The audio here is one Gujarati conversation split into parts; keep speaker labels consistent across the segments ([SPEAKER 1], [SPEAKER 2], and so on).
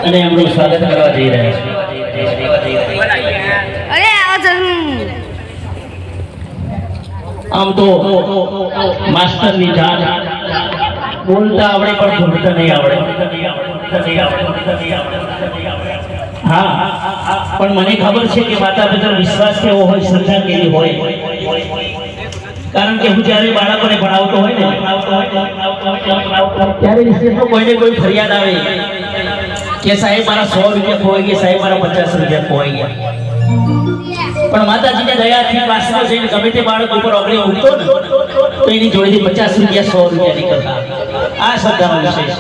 [SPEAKER 1] અને એમનું સ્વાગત કરવા જઈ રહ્યા છે। આમ તો માસ્ટરની જાત બોલતા આવડે પણ ભૂલતા નહીં આવડે। હા, પણ મને ખબર છે કે માતા પિતાનો વિશ્વાસ કેવો હોય, શ્રદ્ધા કેવી હોય। કારણ કે હું જ્યારે બાળકોને ભણાવતો હોય ને ત્યારે વિશેષમાં કોઈને કોઈ ફરિયાદ આવે કે સાહેબ મારા 100 રૂપિયા ખોવાઈ ગયા, સાહેબ મારા 50 રૂપિયા ખોવાઈ ગયા। પણ માતાજીની દયાથી ક્લાસમાં જઈને ગમે તે બાળક ઉપર ઓગળી ઉઠતો ને તો એની જોડેથી 50 રૂપિયા 100 રૂપિયા નીકળતા। આ શ્રદ્ધાનો વિષય છે।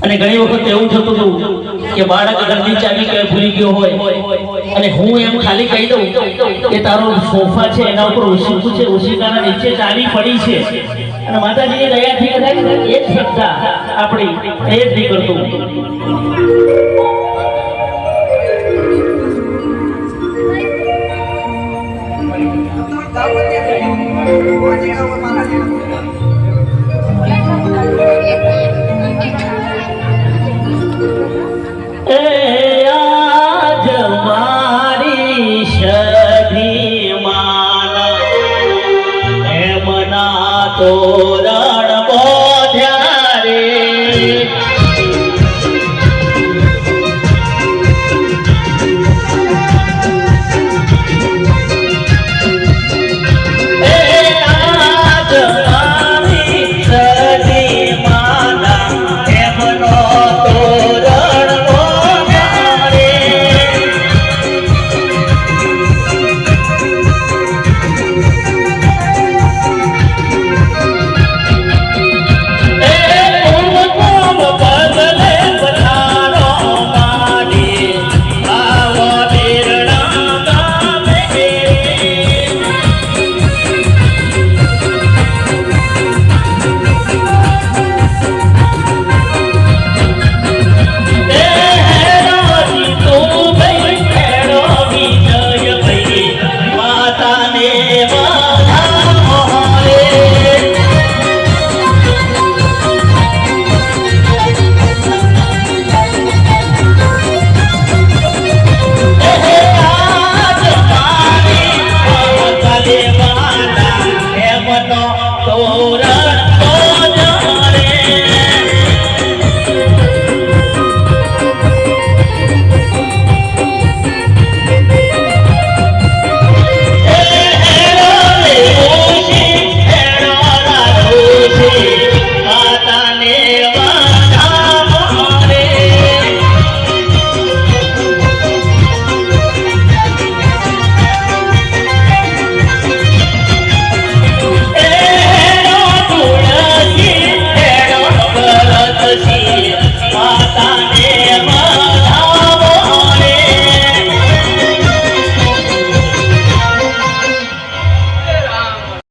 [SPEAKER 1] અને ઘણી વખત એવું થતું હતું કે બાળક ઘરની ચાવી કે ભૂલી ગયો હોય અને હું એમ ખાલી કહી દઉં કે તારો સોફા છે એના ઉપર ઓશીકું છે, ઓશિકાના નીચે ચાવી પડી છે, અને માતાજીની દયાથી કદાચ એ જ શ્રદ્ધા આપણી એ જ નહીં કરતું।